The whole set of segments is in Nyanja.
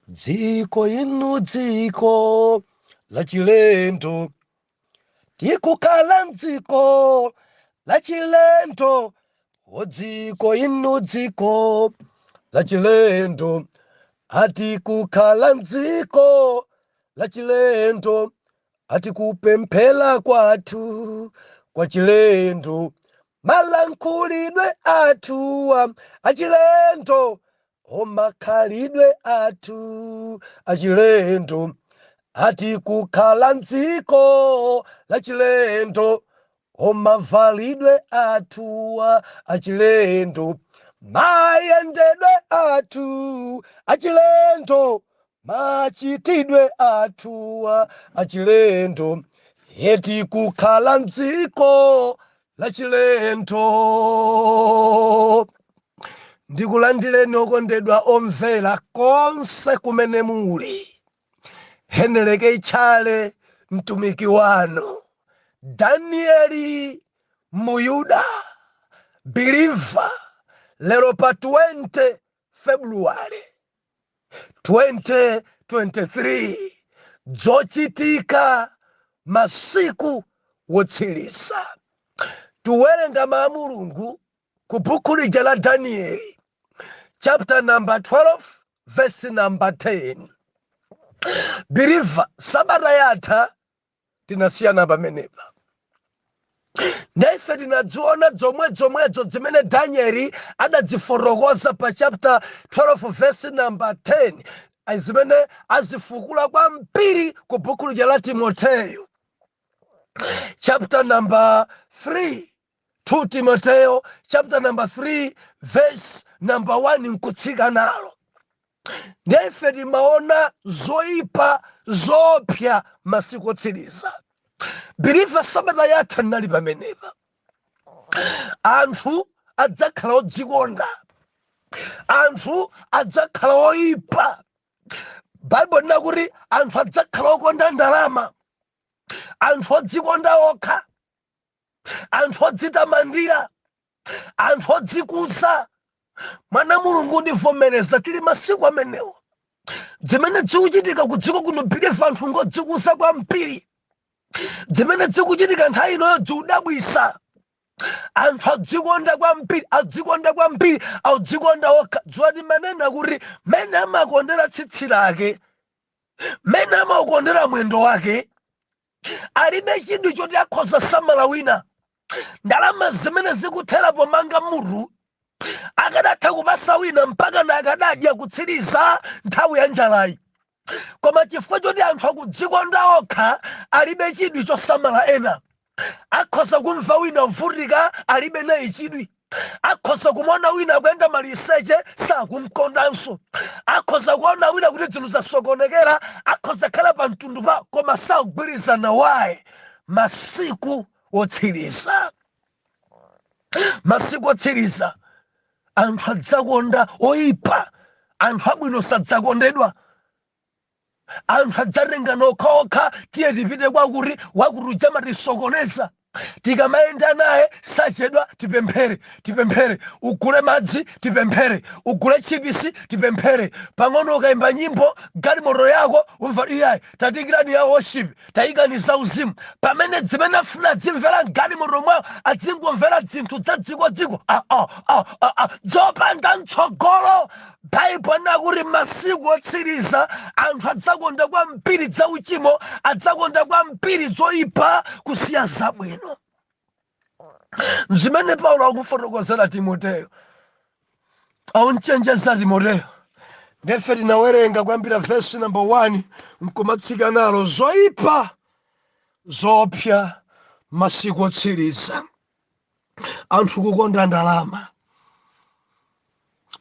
Dziko inu dziko la chilendo, tikukhala mdziko la chilendo. O dziko inu dziko la chilendo, atikukhala mdziko la chilendo, atikupemphera kwathu kwa chilendo, malankhulidwe athu achilendo, omakhalidwe athu achilendo, atikukhala mdziko la chilendo, omavalidwe athu achilendo, mayendedwe athu achilendo, machitidwe athu achilendo, eti kukhala mdziko la chilendo. Ndikulandireni okondedwa omvera konse kumene muli. Heneleke ichale mtumiki wanu Danieli Muyuda believer, lero pa 20 February 2023, zochitika masiku wotsiriza. Tuwerenga Mulungu ku buku lija la Danieli, chapter number 12 verse number 10. Believer, sabata yatha tinasiyana pamenepa. Naife tinadziona zomwezo zimene Danieli adaziforokoza pa chapter 12 verse number 10, zimene azifukula kwambiri ku buku lija la Timoteyo, chapter number 3, 2 Timoteyo chapter number 3 verse number 1 nkutsika nalo. Naife timaona zoipa zopya masiku otsiriza. Believer, sabata yatha nali pamenepa. Anthu adzakhala odzikonda, anthu adzakhala oipa. Bible nakuti anthu adzakhala okonda ndalama, anthu odzikonda okha, anthu odzitamandira, anthu odzikuza. Mwana Mulungu ndivomereza tili masiku amenewo. Zimene zikuchitika ku dziko kuno, believer, anthu ngodzikuza kwambiri. Zimene zikuchitika nthawi inoyo ziudabwisa. Anthu adzikonda kwambiri, audzikonda okha. Dziwani manena kuti mene amakondera tsitsi lake, mene amakondera mwendo wake, alibe chinthu choti akhoza samala wina. Ndalama zimene zikuthera pomanga mutu akadatha kupasa wina mpaka na akadadya kutsiriza nthawi ya njalayi. Koma chifukwa choti anthu akudzikonda okha, alibe chidwi chosamala ena. Akhoza kumva wina uvutika, alibe naye chidwi. Akhoza kumona wina kuyenda maliseche, sakumkondanso. Akhoza kuona wina kuti zinthu zasokonekera, akhoza khala pa mtundu pa, koma sakugwirizana waye. Masiku otsiriza, masiku otsiriza, anthu adzakonda oipa, anthu abwino sadzakondedwa. Anthu adzatengana okhaokha, tiye tipite kwakuti wakuti jamatisokoneza. Tikamayenda naye sachedwa tipemphere, ugule madzi tipemphere, ugule chipisi tipemphere. Pang'ono ukayimba nyimbo galimoto yako umva iyayi tatikirani ya worship, tayikani za uzimu. Pamene zimene afuna dzimvera galimoto mwawo adzingomvera zinthu za dziko zopanda mtsogolo. Bible nakuti masiku otsiriza anthu adzakonda kwambiri za uchimo, adzakonda kwambiri zoipa kusiya zabwino. Zimene Paulo akufotokozera Timoteyo, aunchenjeza Timoteyo. Nefe tinawerenga kwambira verse number 1 nkumatsika nalo, zoipa zopya masiku otsiriza, anthu kukonda ndalama.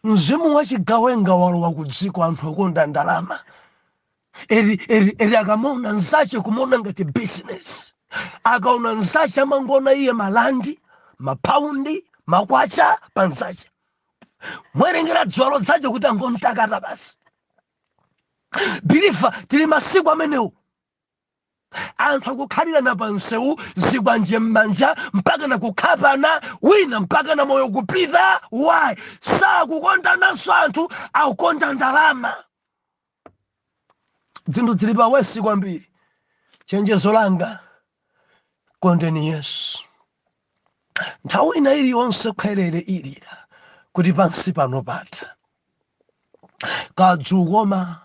Mzimu wachigawenga walowa ku dziko, anthu akonda ndalama. Eri akamona nzache kumona ngati business. Akaona nzache amangona iye malandi, mapaundi, makwacha pa nzache. Mwerengera dziwalo zache kuti angontakata basi. Believer, tili masiku amenewo. Anthu akukhalira na pansewu, zigwanje m'manja, mpaka na kukhapana wina, mpaka na moyo kupita. Why? Sakukonda nanso anthu akukonda ndalama. zinthu zili pawesi kwambiri. Chenjezo langa kondeni Yesu. Nthawi ina iliyonse kwerere ilira kuti pansi pano patha. Kadzukoma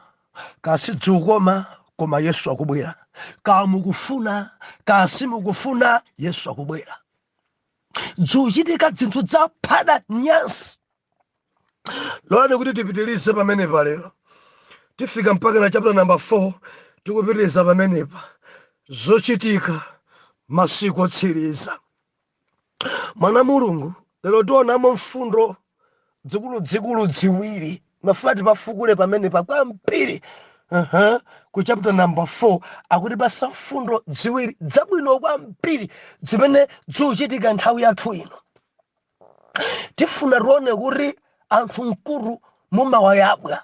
kasidzukoma koma Yesu akubwera. Kamukufuna kasimukufuna Yesu akubwera. Zochitika zinthu zaphada nyansi. Lolani kuti tipitilize pamenepa lero. Tifika mpaka na chapter number 4 tikupitiliza pamenepa. Zochitika masiku otsiriza. Mwana Mulungu lero tionamo mfundo zikulu ziwiri. Mafati pafukule pamenepa kwambiri. Ku chapter number 4 akuti basa mfundo ziwiri zabwino kwambiri zimene zochitika nthawi yathu ino. Tifuna tione kuti anthu mkulu mumawayabwa.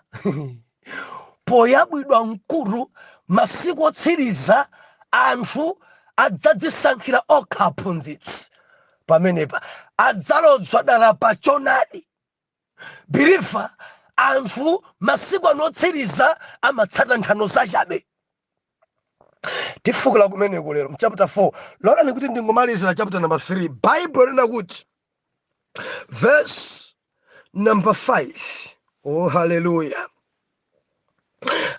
Poyabwidwa mkulu masiku otsiriza anthu adzadzisankhira okha aphunzitsi. Pamenepa adzalodzwa dala pa chonadi. Bilifa anthu masiku anotsiriza amatsata nthano zachabe. Tifukula kumeneko lero chapter 4. Lolani kuti ndingomalizira chapter number 3. Bible lina kuti verse number 5. Oh hallelujah.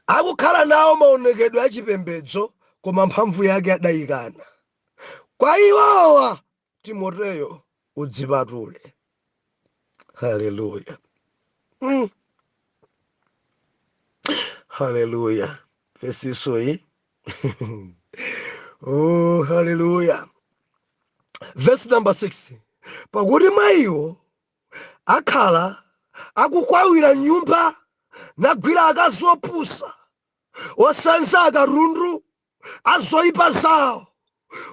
Akukhala nawo maonekedwe achipembedzo koma mphamvu yake adayikana. Kwa iwowa Timoteyo udzipatule. Hallelujah. Hallelujah. Verse soyi. Oh hallelujah. Verse number 6. Pakuti mayiwo akhala akukwawira nyumba nagwira akazi opusa osanza akarundu azoyipa zawo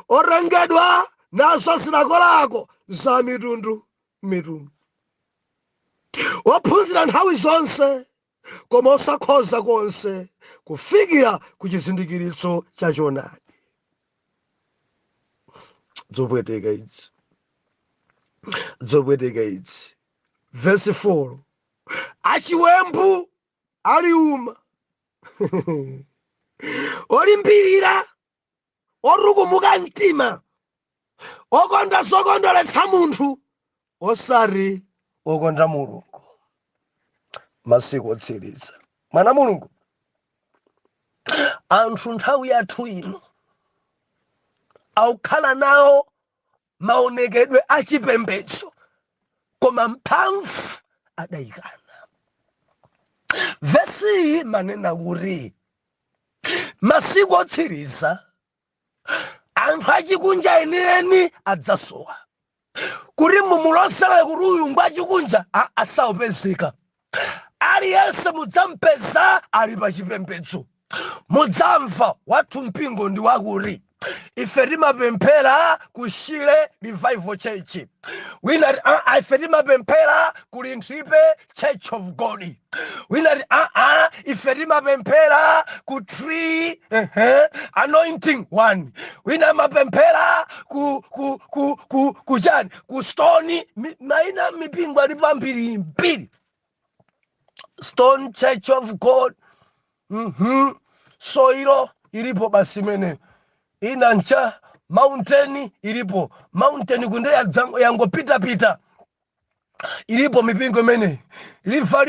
orengedwa nazo zilakolako za mitundu ophunzira nthawi zonse koma osakhoza konse kufikira ku chizindikiritso cha choonadi. Zopweteka idzi. Verse 4. Achiwembu aliuma olimbirira orukumuka mtima okonda zokondweretsa munthu osati okonda Mulungu. Masiku otsiriza. Mwana Mulungu, anthu nthawi yathu ino akukhala nawo maonekedwe achipembedzo koma mphamvu adayikana. Vesi manena kuti masiku otsiriza anthu achikunja enieni adzasowa. Kuti mumulosera kuti uyu ngwachikunja asaopezeka. Aliyense mudzampeza ali pa chipembedzo. Mudzamva wathu mpingo ndi wakuti ife timapemphera ku Shile Revival Church. Winati ife timapemphera ku Lintripe Church of God. Winati ife timapemphera ku Tree Anointing One. Wina mapemphera ku chani ku Stone maina mipingo ali pambiri. Stone Church of God. Soilo ilipo basi mene. Inancha mountain ilipo. Mountain kunde yango pita. Ilipo mipingo mene. Lifa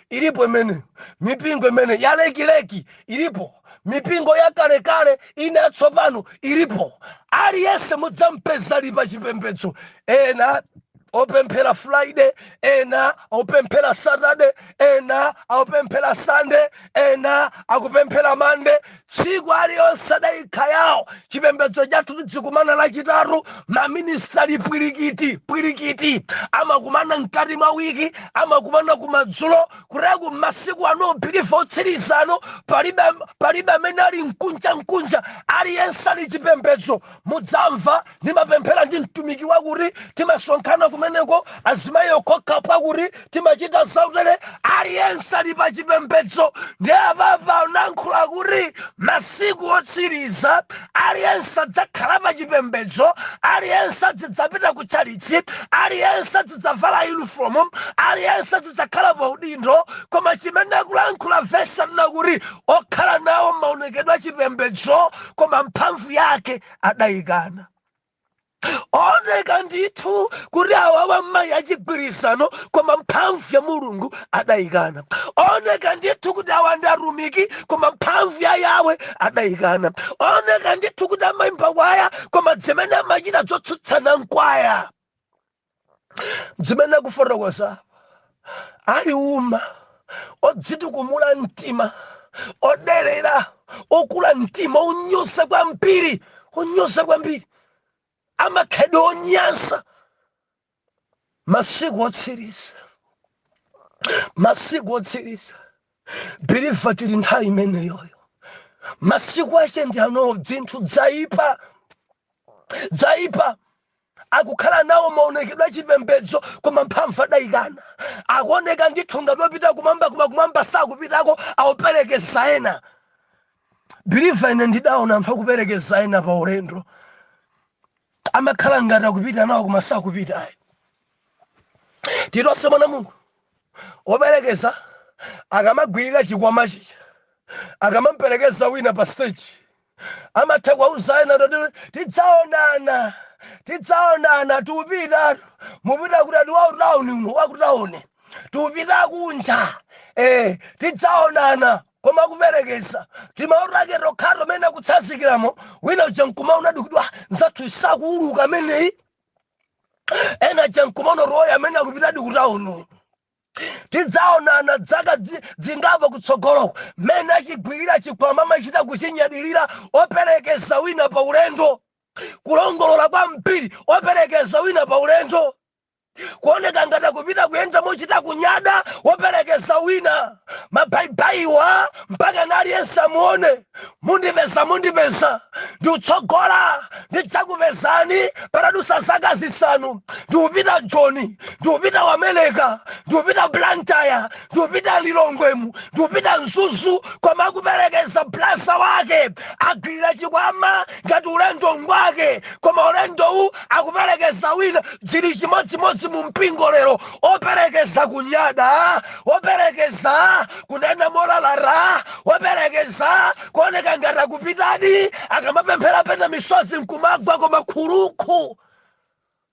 ilipo mene. Mipingo mene ya leki ilipo. Mipingo ya kale ina tsopano ilipo. Aliyese mudzampeza lipa chipembedzo. Ena opemphera Friday, ena opemphera Saturday, ena opemphera Sunday, ena akupemphera Monday. Tsiku aliyonse adayikha yawo chipembedzo chathu tidzikumana lachitatu. Maministeri pwirikiti amakumana mkati mwa wiki, amakumana kumadzulo. Kureku masiku ano bilifa otsirizano palibe amene ali mkunja. Aliyense ali chipembedzo. Mudzamva ndimapemphera ndi mtumiki wakuti timasonkhana kumeneko azimayi okhoka pakuti timachita zautele. Aliyense ali pa chipembedzo. Ndi apapa unankhula kukhala kuti masiku otsiriza aliyense adzakhala pa chipembedzo, aliyense adzapita ku chalichi, aliyense adzavala uniform, aliyense adzakhala pa udindo. Koma chimene akulankhula vesi nakuti okhala nawo maonekedwe a chipembedzo koma mphamvu yake adayikana. Oneka ndithu kuti awa wammayi achigwirizano koma mphamvu ya Mulungu adayikana. Oneka ndithu kuti awa ndi atumiki koma mphamvu ya Yawe adayikana. Oneka ndithu kuti amayimba kwaya koma zimene amachita zotsutsana nkwaya. Zimene akufotokoza ali uma odzitukumula mtima, odelera, okula mtima, onyosa kwambiri, amakhalidwe onyansa. Masiku otsiriza biliva tili nthawi imeneyoyo. Masiku ache ndi ano zinthu dzaipa akukhala nawo maonekedwe a chipembedzo koma mphamvu adayikana. Akuoneka ndithu ngati opita kumwamba koma kumwamba sakupitako, auperekeza ena. Biliva ine ndidaona anthu akuperekeza ena pa ulendo, amakhala ngati akupita nawo koma sakupita. Titonse mwana Mulungu operekeza akamagwirira chikwama chicha, akamamperekeza wina pa stage, amatha kuwauza ena kuti tidzaonana tupita mupita kuti wakutauni tupita kunja tidzaonana. Koma kuperekeza timaurake rokhato mene kutsazikiramo wina uja nkumaona dikudwa nzathu isakuuluka meneyi, ena ja nkumaona roya amene akupita dikutauni. Tidzaonana dzaka dzingapa kutsogoloko mene achigwirira chikwama amachita kuchinyadilira operekeza wina pa ulendo, kulongolola kwambiri operekeza wina pa ulendo, kuoneka ngati akupita kuyenda mochita kunyada woperekeza wina. Mabhaibhaiwa mpaka naliyense amuone mundipeza ndiutsogola ndidzakupezani paradusa zaka zisanu. Ndiupita Joni, ndiupita Wameleka, ndiupita Blantyre, ndiupita Lilongwemu, ndiupita Nzuzu, koma akuperekeza plasa wake agwirira chikwama ngati ulendo ngwake, koma ulendo akuperekeza wina. Zili chimodzimodzi mu mpingo lero, operekeza kunyada, operekeza kunena molalala, operekeza kuoneka ngati akupitadi, akamapemphera pena misozi nkumagwa koma khuluku.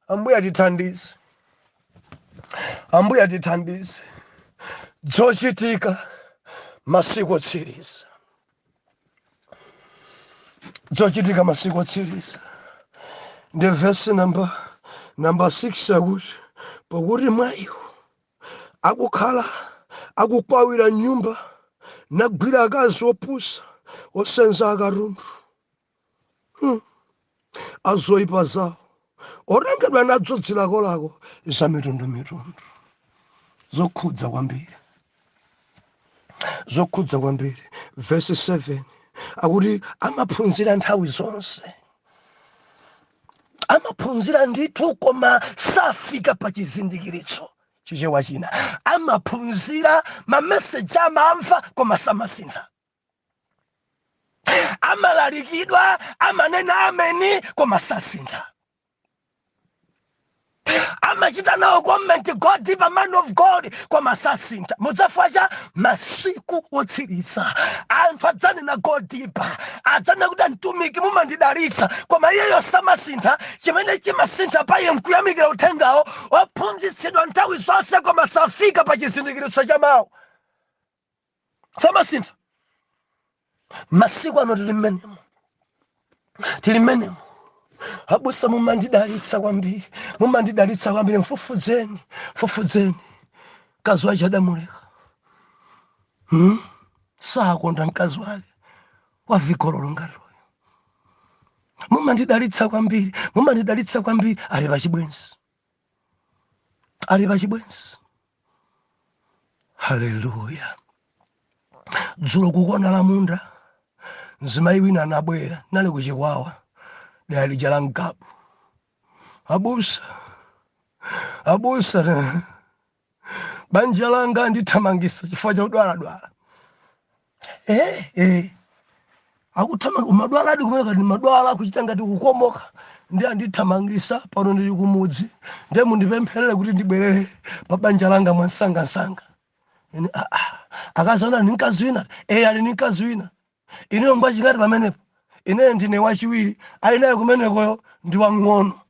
Ambuye atithandize. Zochitika masiku otsiriza. Zochitika masiku otsiriza. The verse number 6 akuti pakuti mwayiwo akukhala akukwawira nyumba nagwira akazi opusa osenza akatundu, azoyipa zawo orengedwa nadzo zilakolako za mitundu. Zokhudza kwambiri. Verse 7 akuti amaphunzira nthawi zonse, amaphunzira ndithu koma safika pa chizindikiritso chichewa china. Amaphunzira mameseji amamva koma samasintha. Amalalikidwa amanena ameni koma sasintha. Amachita nawo comment God ipa man of God koma sasintha. Mudzafa masiku otsiriza anthu adzanena God ipa, adzanena kuti mtumiki mumandidalitsa koma iyeyo samasintha. Chimene chimasintha pa iye nkuyamikira uthengawo, ophunzitsidwa nthawi zonse koma safika pa chizindikiritso cha mawu, samasintha. Masiku ano tili mmenemo. Abusa mumandidalitsa kwambiri, mfufuzeni mkazi wake adamuleka. Sakonda mkazi wake wavikololo ngati oyo. Mumandidalitsa kwambiri ali pachibwenzi. Haleluya. Dzulo kukona la munda mzimayi wina anabwera nali kuchikwawa dali jala mgabu. Abusa banja langa ndithamangisa chifukwa cha udwala. akutama kumadwala adi kumeka ni madwala kuchita ngati kukomoka ndi andithamangisa pano ndili kumudzi ndiye mundipempherere kuti ndibwerere pa banja langa mwansangasanga. Ine akazaona ni mkazi wina ali ni mkazi wina ineyo ngwachikati pamenepo ine ndine wachiwiri alinaye kumenekoyo ndi wang'ono.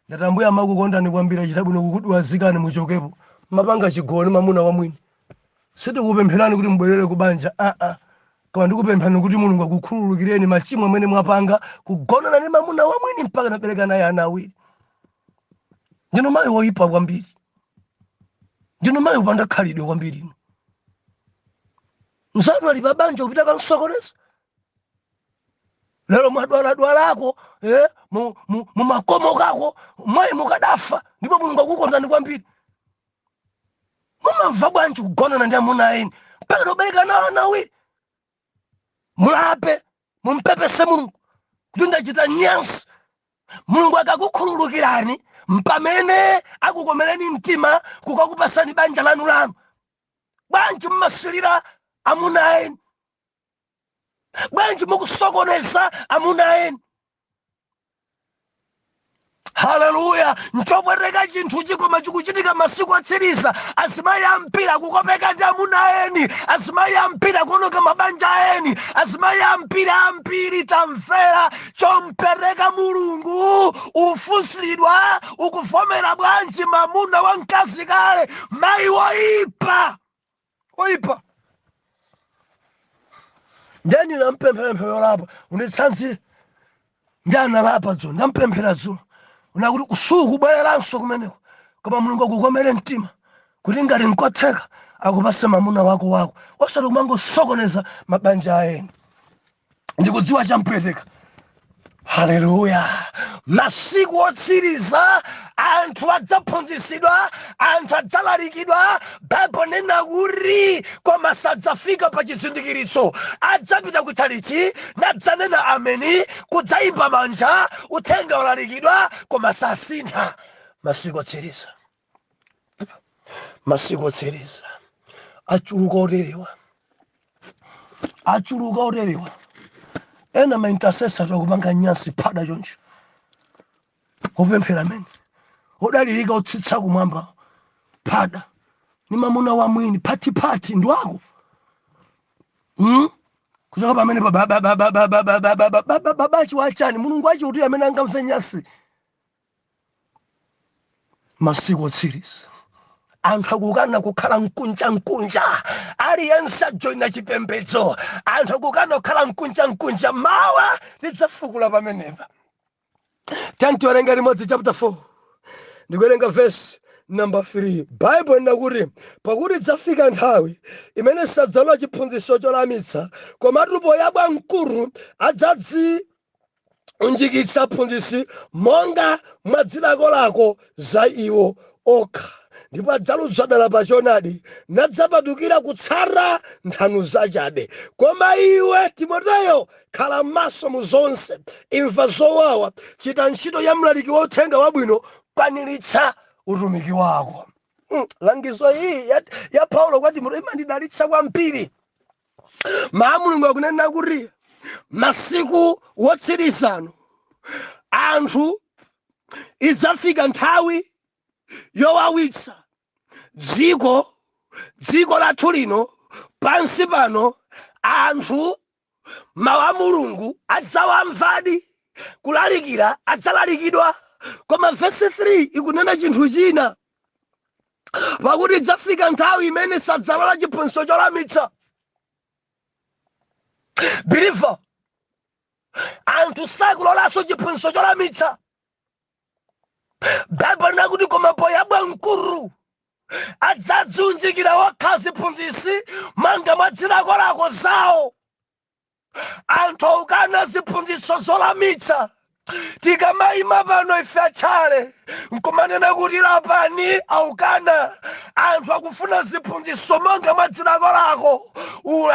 Ndatambuya makukondani kwambiri chitabwino kukudiwazikani muchokepo mapanga chigoli mamuna wamwini sitikupempherani kuti mbwerere kubanja koma ndikupemphani kuti Mulungu akukhululukireni machimo amene mwapanga kugonana ndi mamuna wamwini mpaka nabereka naye ana awiri. Ndino mayi woyipa kwambiri, ndino mayi upanda khalidwe kwambiri. Msanu ali pabanja kupita kansokoneza lero mwadwaladwalako mumakomo kako mwayi mukadafa ndipo Mulungu akukondani kwambiri. Mumamva bwanji kugonana ndi amuna eni mpaka nabereka nawo ana awiri? Mulape mumpepese Mulungu kuti ndachita nyansi. Mulungu akakukhululukirani mpamene akukomereni mtima kukakupasani banja lanu. Bwanji mmasilira amuna eni? Bwanji mukusokoneza amuna eni? Haleluya. Nchopwereka chinthu chikoma chikuchitika masiku otsiriza. Azimayi ampira kukopeka ndi amuna eni, azimayi ampira kuonoka mabanja eni, azimayi ampiri tamvera chompereka Mulungu ufusilidwa ukuvomera bwanji mamuna wa mkazi kale mayi woyipa. Ndeni nampemphera mpheyo lapa unitsanzire ndana lapa dzo ndampemphera dzo unakuti kusuku bwereranso kumeneko koma Mulungu akukomere mtima kuti ngati nkotheka akupase mamuna wako osati kumangosokoneza mabanja eni. Ndikudziwa champweteka. Haleluya. Masiku otsiriza anthu adzaphunzitsidwa, anthu adzalalikidwa. Baibulo nena kuti koma sadzafika pa chizindikiritso, adzapita kutchalichi nadzanena ameni, kudzayimba manja, uthenga ulalikidwa koma sasintha. Masiku otsiriza achuluka oterewa. Ena ma intercessor akupanga nyansi phada choncho opemphera amene odalirika otsitsa kumwamba phada ni mamuna wamwini phati ndi wako. Kuchoka pamene babachi wachani Mulungu wachi kuti amene angamve nyansi. Masiku otsiriza anthu akukana kukhala mkunja aliyense ajoyina chipembedzo. Anthu akukana kukhala mkunja mawa lidzafukula pamenepa. Tiwerenga limodzi chapter 4 ndikuwerenga verse number 3. Bible linakuti pakuti idzafika nthawi imene sadzalola chiphunzitso cholamitsa komatu poyabwa mkulu adzadziunjikitsa phunzitsi monga mwa zilakolako za iwo okha ndipo adzaluza dala pa choonadi nadzapatukira kutsata nthano zachabe. Koma iwe Timoteyo khala maso mu zonse, imva zowawa, chita ntchito ya mlaliki wothenga wabwino, kwaniritsa utumiki wako. Langizo hii ya Paulo kwa Timoteyo imandidalitsa kwambiri. Mulungu akunena kuti masiku wotsirizano anthu idzafika nthawi yowawitsa dziko lathu lino pansi pano. Anthu mawu a Mulungu adzawamvadi, kulalikira adzalalikidwa. Koma verse 3 ikunena chinthu china, pakuti idzafika nthawi imene sadzalola chiphunzitso cholamitsa. Believer, anthu sakulolanso chiphunzitso cholamitsa. Baibulo linakuti koma poyabwa mkulu adzadziunjikira wokha ziphunzitsi monga mwa zilakolako zawo. Anthu akukana ziphunzitso zolamitsa. Tikamayima pano ife atchale nkumanena kuti lapani akukana. Anthu akufuna ziphunzitso monga mwa zilakolako.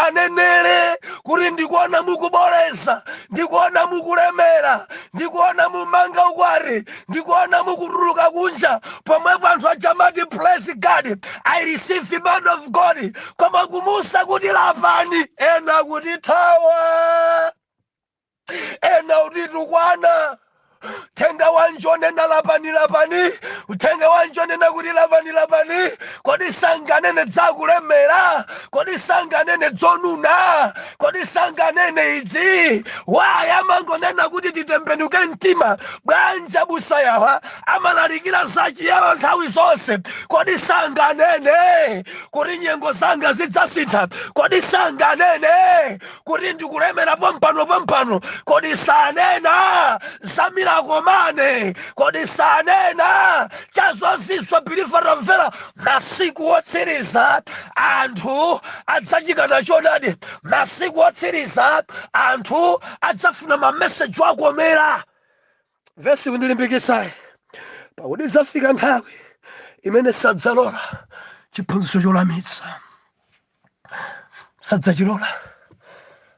Anenere kuti ndikuona mukuboleza, ndikuona mukulemera. wamvera, ndikuona mumanga ukwari, ndikuona mukutuluka kunja, pomwepo anthu achamati praise God, I receive the man of God, koma kumusa kuti lapani, ena kuti thawa, ena kuti tukwana. Tenga wanjone na lapani, utenga wanjone na kuti lapani, kodi sanganene dzakulemera, kodi sanganene dzonuna, kodi sanganene idzi, waya mangonena kuti titembenuke mtima, bwanja busa yawa, amalalikira zachiyero nthawi zonse, kodi sanganene, kuti nyengo zanga zidzasintha, kodi sanganene, kuti ndikulemera pompano, kodi sanena, zamira komane, kodi sanena, chazoziswa bilifara mvera, masiku otsiriza, anthu adzachikana chonadi, masiku otsiriza, anthu adzafuna mameseji akomera. Vesi kundilimbikitsa, pakuti zafika nthawi imene sadzalola chiphunzitso cholamitsa, sadzachilola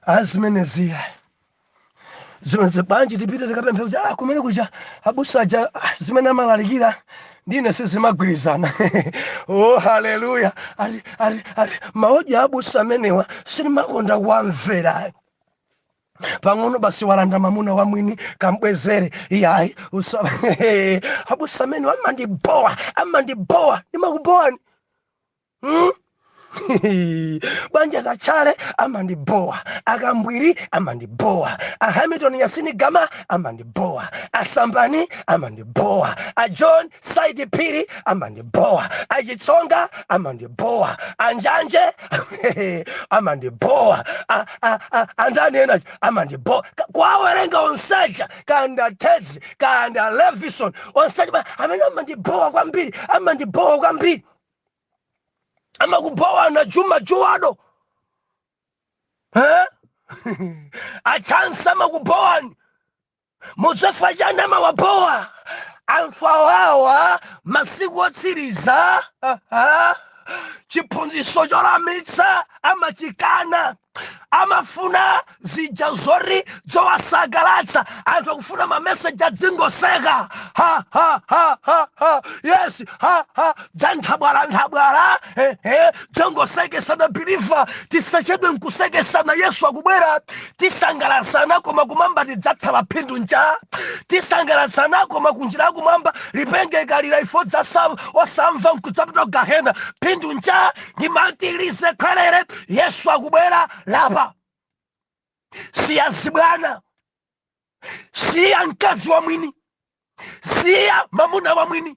azimeneziya. Zimene banji tipite tikapemphe kuti kumene kuja abusa aja zimene amalalikira ndine sizimagwirizana. Oh haleluya. Ali maoja abusa amenewa sinimakonda kuwamvera. Pang'ono basi walanda mamuna wa mwini kambwezere iyayi abusa amenewa amandibowa ndimakubowa banja kachale amandibowa, akambwiri amandibowa, Hamilton Yasini Gama amandibowa, Asambani amandibowa, John Saidi Piri amandibowa, Ajitsonga amandibowa, Anjanje amandibowa, andani ena amandibowa, kwawerenga onsaja kanda Tedzi kanda Levison onsaja amene amandibowa kwambiri. Amakubowa na Juma Juado. Achansa makubowa. Muzefa jana mawabowa. Anfawawa masiku otsiriza. Chiphunzitso cholamitsa amachikana. Amafuna zijazori zowasangalatsa, anthu akufuna mameseji adzingoseka. Yes, dzanthabwala dzongosekesana biliva, tisachedwe nkusekesana. Yesu akubwera, tisangalasana koma kumwamba tidzatsala phindu nja, tisangalasana koma kunjira kumwamba lipenge ikalira ifo osamva nkudzapita gahena phindu nja ndimatilize khalere. Yesu akubwera lapa. Siya zibwana, siya mkazi wa mwini, siya mamuna wa mwini.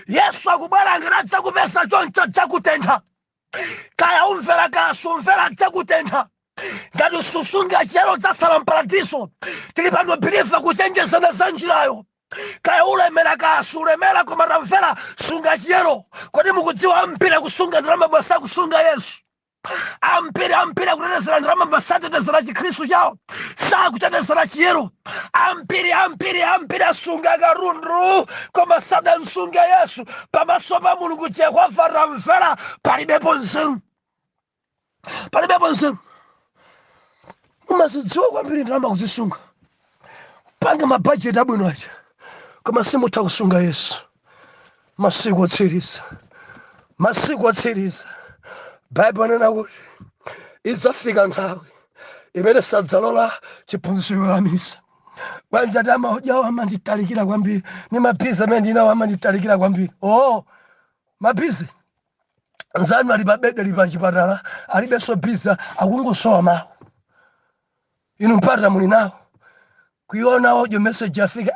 Yesu akubwera ngiradza kupesa choncho chakutentha, kaya umvera kaya sumvera chakutentha. Ngati ususunga chero dzasala mparadiso, tili pano biliva kuchenjezana za njirayo. Kaya ulemera kaya sulemera koma tamvera sunga chero. Kodi mukudziwa ambiri kusunga ndalama basa kusunga Yesu? Ambiri kutetezera ndalama basatetezera Chikhristu chawo, sakutetezera chiyero. Ambiri asunga karundu koma sadansunga Yesu. Pamaso pa Mulungu Yehova tamvera palibepo nzeru. Umazidziwa kwambiri ndalama kuzisunga, panga mabajeti abwino aja, koma simutha kusunga Yesu. Masiku otsiriza Bible nena kuti idzafika nthawi imene sadzalola chiphunzitso cholamitsa. Banja dama hojawo amanditalikira kwambiri, ni mabizi amene ndinawo amanditalikira kwambiri. Mabizi nzanu ali pabedi ali pa chipatala, alibenso biza akungosowa mawu. Inu mpata muli nawo kuiona audio message afika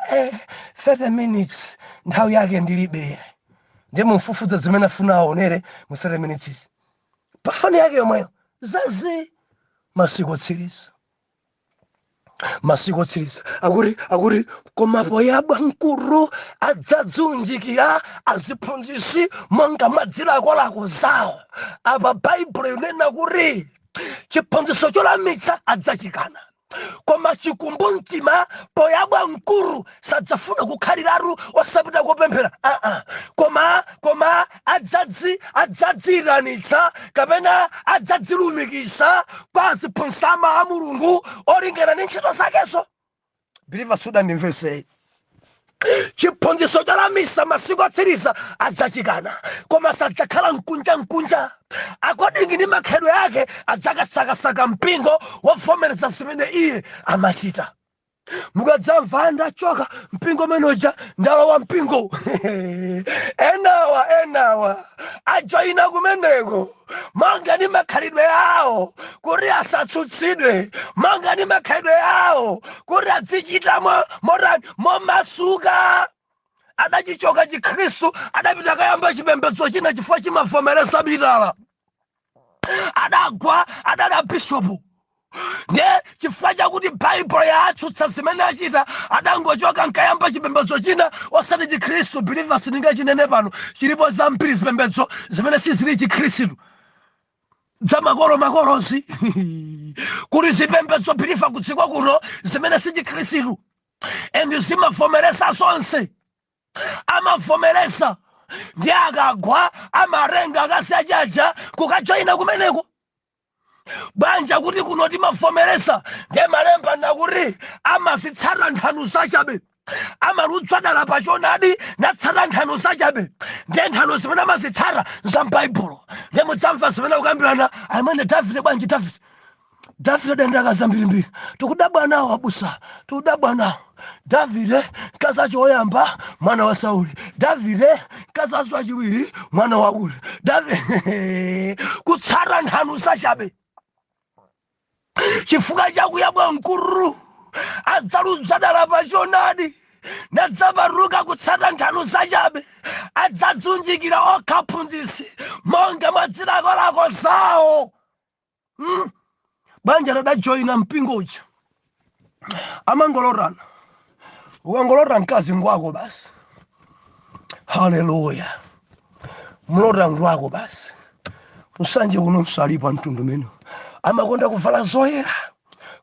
30 minutes nthawi yake ndilibe, ndiye mfufuza zimene afuna aonere mu 30 minutes pafani yake yomweyo. Zazi masiku otsiriza akuti koma poyabwa mkulu adzadzunjikira aziphunzitsi monga madzilako zawo. Apa Bible inena kuti chiphunzitso cholamitsa adzachikana, koma chikumbumtima poyabwa mkulu sadzafuna kukhaliraru osapita kopemphera. Koma adzadziranitsa kapena adzadzilumikisa kwa aziphunzitsi a Mulungu olingana ndi ntchito zakezo. Believe Sudan invese. Chiphunziso cha misa masiku atsiriza adzachikana koma sadzakhala mkunja according ndi makhalidwe yake adzakasakasaka mpingo wovomereza zimene iye amachita. Mukadzamva ndachoka mpingo menoja ndalowa mpingo enawa ajoina kumeneko manga ni makhalidwe yawo kuti asatsutsidwe, manga ni makhalidwe yawo kuti azichita momasuka. Adachichoka chikhristu adapita kayamba chipembedzo china chifukwa chimavomereza mitala, adagwa adala bishopu ne chifukwa chakuti baibulo yatsutsa zimene achita adangochoka nkayamba chipembedzo china osati chikhristu. Believers ndingachinene pano chilipo zambiri zipembedzo zimene sizili chikhristu za makolozi kuli zipembedzo believer kudziko kuno zimene si chikhristu and zimavomereza zonse, amavomereza ndi akagwa amarenga akasiyachacha kukajoina kumeneko. Banja kuti kuno timavomereza ndi malemba nakuti amazitsata nthanu zachabe, amalutswadala pachonadi natsata nthanu zachabe ndi nthanu zimene amazitsata za m'baibulo. Ndi mudzamva zimene kukambirana amene Davide bwanji Davide adandaka zambirimbiri tikudabwa nawo abusa, tikudabwa nawo. Davide kazacho oyamba mwana wa Sauli, Davide kazacho wachiwiri mwana wa Uri, Davide kutsata nthanu zachabe chifukwa chakuyabwa mkuru adzaludzadala pachonadi nadzabaruka kutsata nthanu zachabe adzadzunjikira okhaphunzisi monga madzilako zawo. Banja ladajoina mpingo uja amangolorana, ukangolora mkazi ngwako basi, haleluya, mlora ngwako basi. Musanje kuno salipa mtundu meno amakonda kuvala zoyera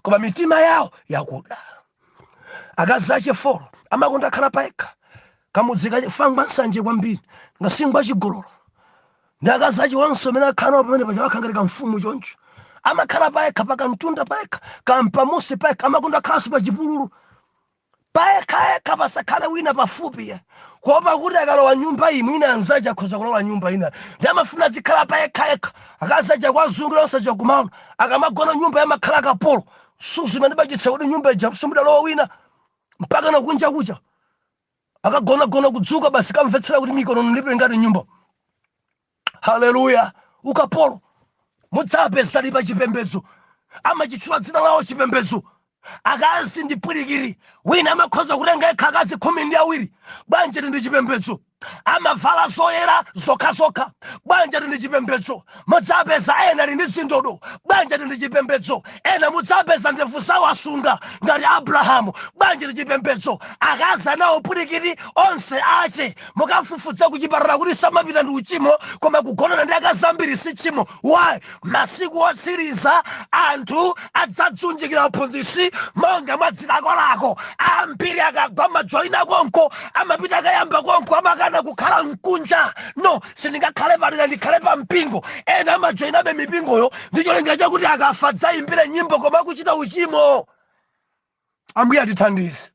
koma mitima yawo yakuda. Akazache folo amakonda khala paekha kamudzika fangwa nsanje kwambiri ngasingwa chigololo. Ndi akazache wanso mene akhana pamene paja wakhangalika mfumu choncho amakhala paekha pakamtunda paekha kampamusi paekha amakonda khalanso pa chipululu paekha pasakhale wina pafupi kuopa kuti akalowa nyumba imwe ina anzache akhoza kulowa nyumba ina. Ndi amafuna zikhala paekha akazache kwazungu lonse chakumano akamagona nyumba yamakhala kapolo suzimene bachitsa kuti nyumba ija simudalowa wina mpaka nakunja kucha akagona kudzuka basi kamvetsera kuti mikono ndipire ngati nyumba. Haleluya, ukapolo mudzapeza lipa chipembedzo amachitchula dzina lawo chipembedzo. Akazi ndi pwirikiri wina amakhoza kutenga yekha akazi 12 banja ndi chipembedzo, amavala zoyera zokhazokha banja ndi chipembedzo. Mudzapeza ena ndi zindodo banja ndi chipembedzo, ena mudzapeza ndevu zawo asunga ngati Abrahamu banja ndi chipembedzo. Akazi anawo pwirikiri onse ache mukafufutsa kuchipatala kuti samapita ndi uchimo koma kugonana ndi akazi ambiri si chimo. Why? Masiku otsiriza anthu adzadzunjikira aphunzitsi monga mwadzilakolako ambiri akagwa majoina konko amapita kayamba konko amakana kukhala mkunja. No, sindingakhale palina ndikhale pa mpingo. Ena amajoinabe mipingoyo ndi cholinga chakuti akafa adzayimbire nyimbo koma kuchita uchimo. Ambuye atithandize,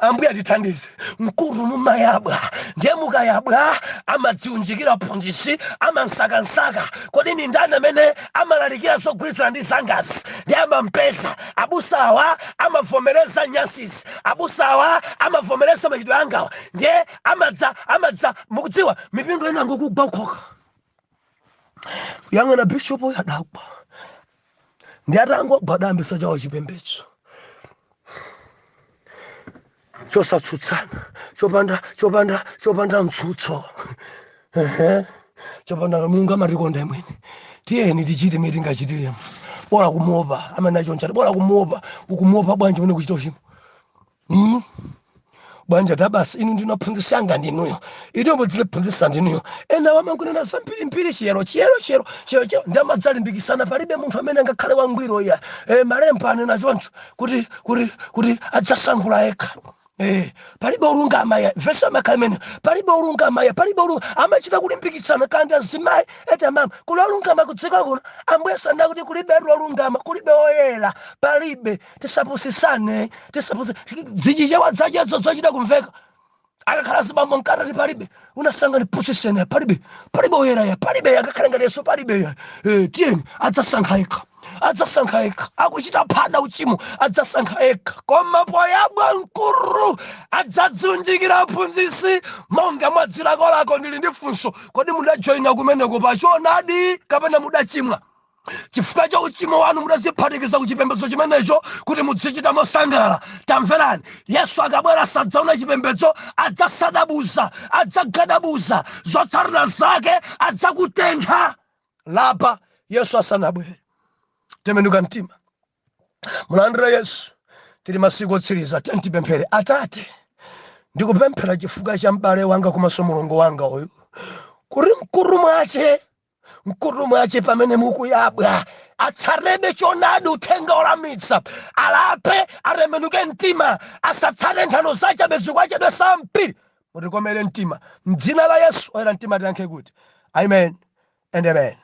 ambuye atithandize. Mkulu mumayabwa ndiye mukayabwa amadziunjikira aphunzitsi amansakansaka. Kodi ni ndani amene amalalikira zogwirizana ndi zangazi ndi amampeza? Abusawa amavomereza nyansisi, abusawa amavomereza machitidwe angawa ndiye amadza mukudziwa mipingo ina ngokugwa ukhoka. Yang'ana bishopu yadagwa ndi atangogwa adayambisa chawo chipembedzo chosatsutsana chopanda mtsutso. Chopanda Mulungu amatikonda imweni tiyeni tichite imene tingachitiremo. Bora kumuopa amene achonchati, bora kumuopa. Ukumuopa bwanji mene kuchita uchimo? Banja tabasi inu ndinaphunzisanga ndinuyo ino mudzilephunzisa ndinuyo. Ena wamankunena zambirimbiri chiyero ndamadzalimbikisana palibe munthu amene angakhale wangwiro ya malemba anena choncho kuti adzasankhula yekha. palibe olungama ya verse amakamene palibe olungama ya palibe amachita kulimbikitsana kandi azimayi ete amama kuli olungama kudziko kuno ambuye sanena kuti kulibe olungama kulibe oyera palibe tisapusisane zichichewa zachezo zochita kumveka akakhala zibambo mkatati palibe unasanga ni pusisene palibe oyera ya palibe akakhala ngati Yesu palibe ya tiyeni adzasankha yekha akuchita phada uchimo adzasankha yekha koma poyabwa mkulu adzadzunjikira aphunzitsi monga mwa dzilako lako. Ndili ndi funso, kodi mudajoyina kumeneko pachonadi kapena mudachimwa? Chifukwa cha uchimo wanu mudaziphatikiza kuchipembedzo chimenecho kuti mudzichita mosangalala. Tamverani, Yesu akabwera sadzaona chipembedzo, adzasadabuza, adzagadabuza, zotsatira zake adzakutentha. Lapa Yesu asanabwere. Temenuka mtima, mulandira Yesu. Tili masiku otsiriza, tipemphere. Atate, ndikupemphera chifukwa cha m'bale wanga komanso mulongo wanga uyu, kuri mkulu mwache pamene mukuyabwa atsarebe chonadi uthenga olamitsa, alape aremenuke mtima, asatsale nthano zachabe zikwachedwe sampiri. Mutikomere mtima m'dzina la Yesu oyera mtima tiyankhe kuti amen and amen.